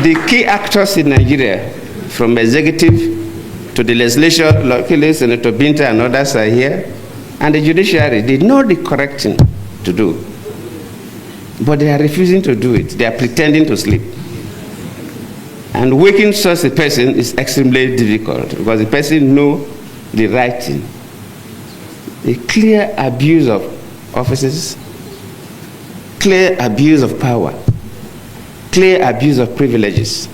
the key actors in Nigeria, from executive to the legislature, luckily Senator Binta and others are here, and the judiciary, they know the correct thing to do. But they are refusing to do it. They are pretending to sleep. And waking such a person is extremely difficult because the person knows the right thing. The clear abuse of offices, clear abuse of power, clear abuse of privileges.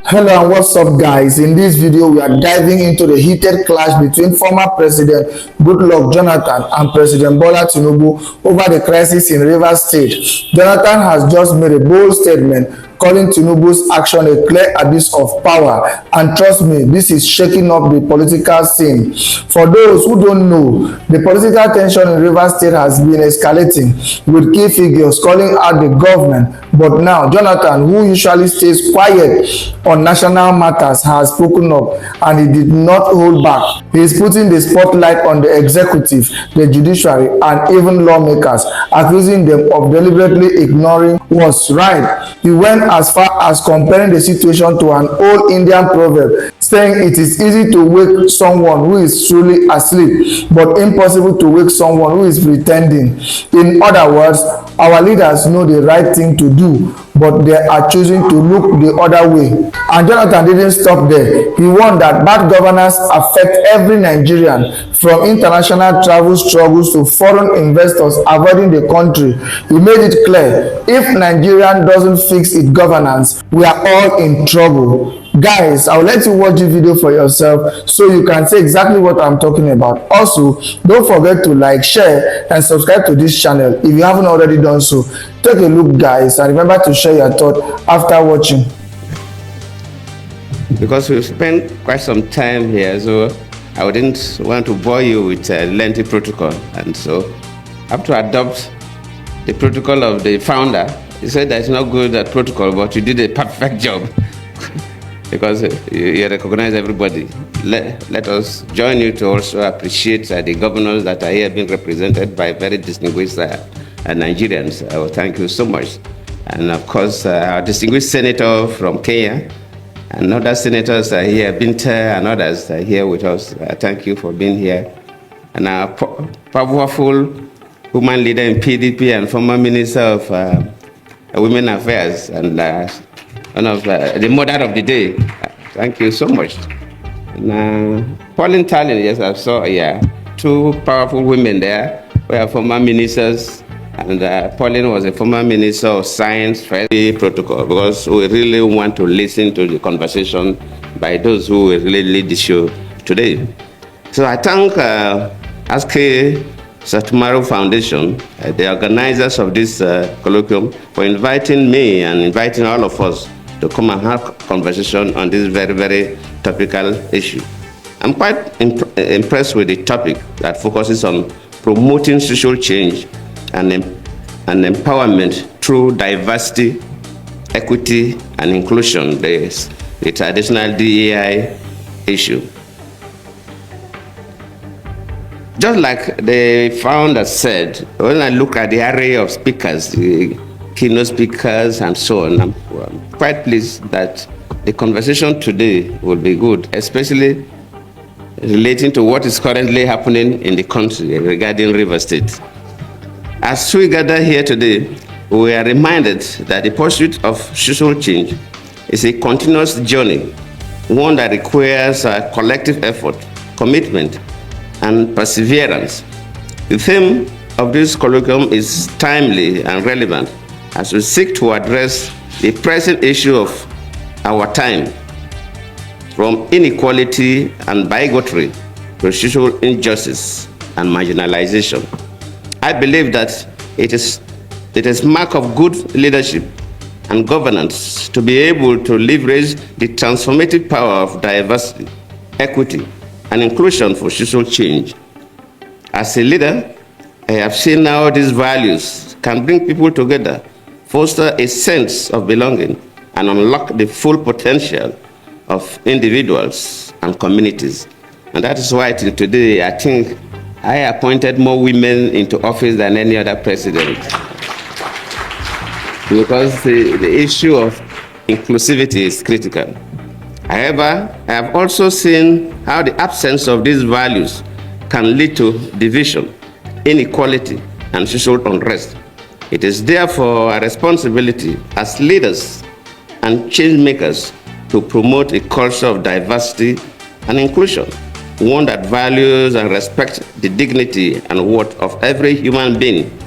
Hello and what's up, guys? In this video we are diving into the heated clash between former President Goodluck Jonathan and President Bola Tinubu over the crisis in Rivers State. Jonathan has just made a bold statement calling Tinubu's action a clear abuse of power, and trust me, this is shaking up the political scene. For those who don't know, the political tension in Rivers State has been escalating, with key figures calling out the government. But now Jonathan, who usually stays quiet on national matters, has spoken up, and he did not hold back. He is putting the spotlight on the executive, the judiciary, and even lawmakers, accusing them of deliberately ignoring what's right. He went as far as comparing the situation to an old Indian proverb, saying it is easy to wake someone who is truly asleep, but impossible to wake someone who is pretending. In other words, our leaders know the right thing to do, but they are choosing to look the other way. And Jonathan didn't stop there. He warned that bad governance affects every Nigerian, from international travel struggles to foreign investors avoiding the country. He made it clear, if Nigeria doesn't fix its governance, we are all in trouble. Guys, I'll let you watch the video for yourself so you can see exactly what I'm talking about. Also, don't forget to like, share, and subscribe to this channel if you haven't already done so. Take a look, guys, and remember to share your thoughts after watching. Because we've spent quite some time here, so I wouldn't want to bore you with a lengthy protocol, and so I have to adopt the protocol of the founder. He said that it's not good at protocol, but you did a perfect job. Because you recognize everybody. Let us join you to also appreciate the governors that are here being represented by very distinguished Nigerians. Thank you so much. And of course, our distinguished senator from Kenya and other senators are here, Binta and others are here with us. Thank you for being here. And our powerful woman leader in PDP and former minister of Women Affairs and one of the mother of the day. Thank you so much. Pauline Tallinn, yes, I saw, yeah, two powerful women there were former ministers, and Pauline was a former minister of science, protocol, because we really want to listen to the conversation by those who will really lead the show today. So I thank ASK Satumaru Foundation, the organizers of this colloquium, for inviting me and inviting all of us to come and have conversation on this very, very topical issue. I'm quite impressed with the topic that focuses on promoting social change and empowerment through diversity, equity, and inclusion, the traditional DEI issue. Just like the founder said, when I look at the array of speakers, the keynote speakers and so on, I'm quite pleased that the conversation today will be good, especially relating to what is currently happening in the country regarding Rivers State. As we gather here today, we are reminded that the pursuit of social change is a continuous journey, one that requires a collective effort, commitment, and perseverance. The theme of this colloquium is timely and relevant as we seek to address the present issue of our time, from inequality and bigotry to social injustice and marginalization. I believe that it is mark of good leadership and governance to be able to leverage the transformative power of diversity, equity, and inclusion for social change. As a leader, I have seen how these values can bring people together, foster a sense of belonging, and unlock the full potential of individuals and communities. And that is why today, I think I appointed more women into office than any other president. Because the issue of inclusivity is critical. However, I have also seen how the absence of these values can lead to division, inequality, and social unrest. It is therefore our responsibility as leaders and change makers to promote a culture of diversity and inclusion, one that values and respects the dignity and worth of every human being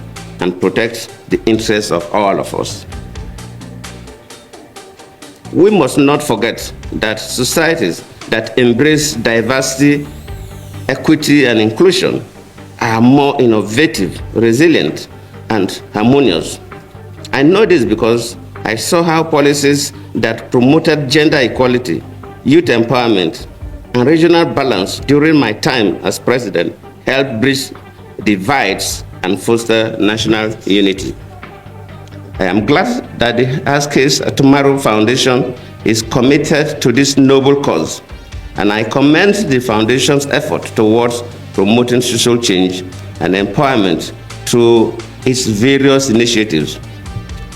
and protects the interests of all of us. We must not forget that societies that embrace diversity, equity, and inclusion are more innovative, resilient, and harmonious. I know this because I saw how policies that promoted gender equality, youth empowerment, and regional balance during my time as president helped bridge divides and foster national unity. I am glad that the Ask Tomorrow Foundation is committed to this noble cause, and I commend the foundation's effort towards promoting social change and empowerment through its various initiatives.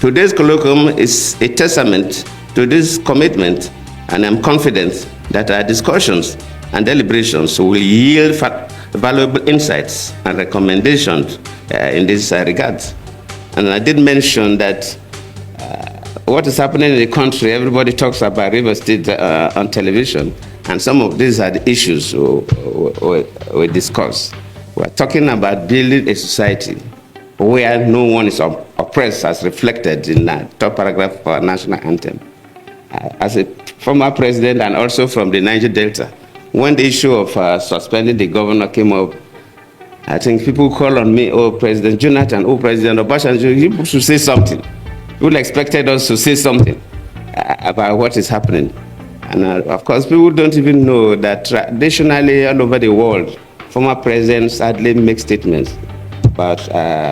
Today's colloquium is a testament to this commitment, and I'm confident that our discussions and deliberations will yield valuable insights and recommendations in this regard. And I did mention that what is happening in the country, everybody talks about Rivers State on television, and some of these are the issues we discuss. We're talking about building a society where no one is oppressed, as reflected in the top paragraph of our national anthem. As a former president and also from the Niger Delta, when the issue of suspending the governor came up, I think people call on me, oh, President Jonathan, oh, President Obasanjo, you should say something. People expected us to say something about what is happening. And of course, people don't even know that traditionally all over the world, former presidents hardly make statements about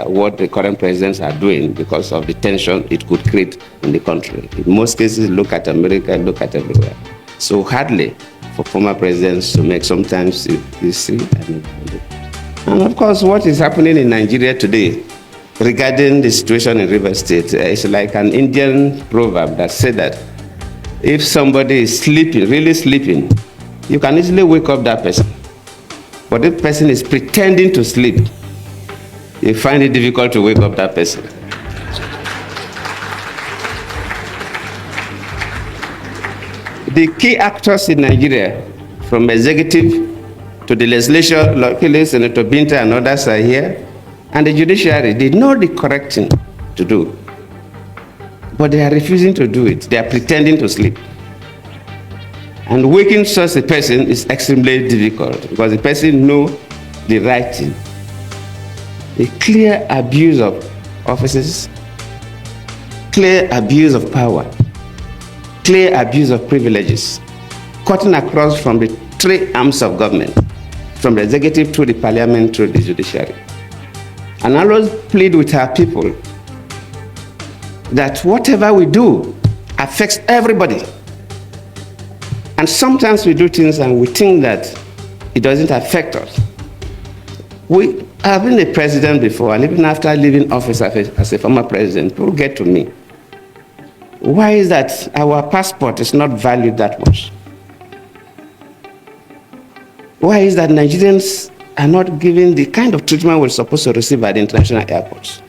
what the current presidents are doing because of the tension it could create in the country. In most cases, look at America, look at everywhere. So hardly for former presidents to make sometimes you see. And of course, what is happening in Nigeria today regarding the situation in Rivers State is like an Indian proverb that said that if somebody is sleeping, really sleeping, you can easily wake up that person. But if the person is pretending to sleep, you find it difficult to wake up that person. The key actors in Nigeria, from executive to the legislature, luckily Senator Binta and others are here, and the judiciary, they know the correct thing to do, but they are refusing to do it. They are pretending to sleep. And waking such a person is extremely difficult because the person knows the right thing. A clear abuse of offices, clear abuse of power, clear abuse of privileges, cutting across from the three arms of government, from the executive to the parliament to the judiciary. And I always plead with our people that whatever we do affects everybody. And sometimes we do things and we think that it doesn't affect us. I've been a president before, and even after leaving office as a former president, people get to me. Why is that our passport is not valued that much? Why is that Nigerians are not given the kind of treatment we're supposed to receive at the international airports?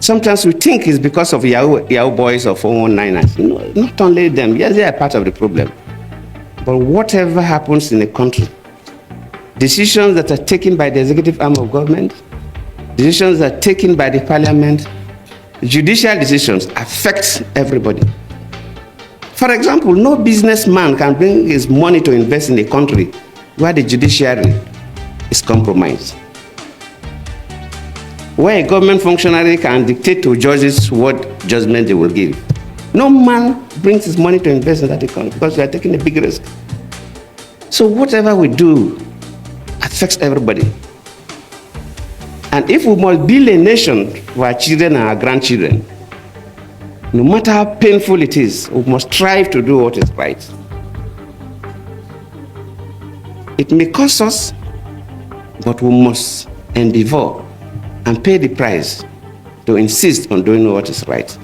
Sometimes we think it's because of Yahoo boys or 419ers. No, not only them. Yes, they are part of the problem. But whatever happens in a country, decisions that are taken by the executive arm of government, decisions that are taken by the parliament, judicial decisions affect everybody. For example, no businessman can bring his money to invest in a country where the judiciary is compromised, where a government functionary can dictate to judges what judgment they will give. No man brings his money to invest in that economy because we are taking a big risk. So whatever we do affects everybody. And if we must build a nation for our children and our grandchildren, no matter how painful it is, we must strive to do what is right. It may cost us, but we must endeavor and pay the price to insist on doing what is right.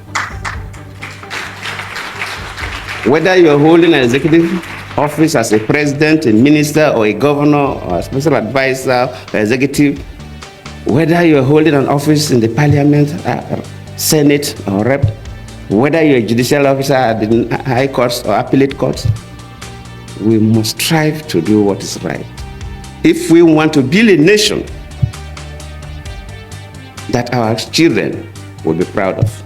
Whether you're holding an executive office as a president, a minister, or a governor, or a special advisor, or executive, whether you're holding an office in the parliament, senate, or rep, whether you're a judicial officer at the high courts or appellate courts, we must strive to do what is right. If we want to build a nation that our children will be proud of.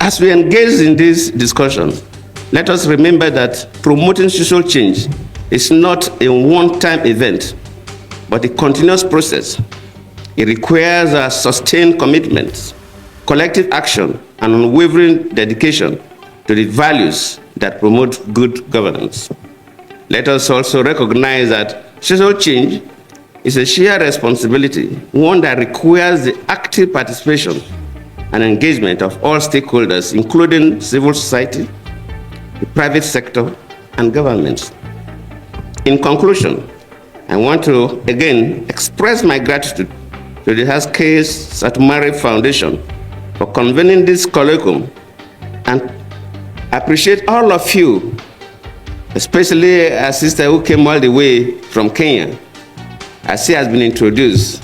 As we engage in this discussion, let us remember that promoting social change is not a one-time event, but a continuous process. It requires a sustained commitment, collective action, and unwavering dedication to the values that promote good governance. Let us also recognize that social change is a shared responsibility, one that requires the active participation and engagement of all stakeholders, including civil society, the private sector, and governments. In conclusion, I want to again express my gratitude to the Haskell Satumari Foundation for convening this colloquium and appreciate all of you, especially a sister who came all the way from Kenya, as she has been introduced.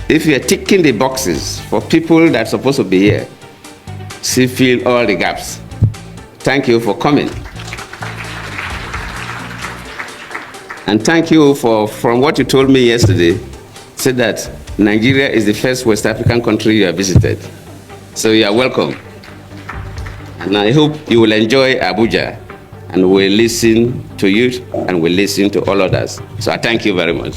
If you are ticking the boxes for people that are supposed to be here, she fill all the gaps. Thank you for coming. And thank you from what you told me yesterday, said that Nigeria is the first West African country you have visited. So you are welcome. And I hope you will enjoy Abuja, and we'll listen to you and we'll listen to all others. So I thank you very much.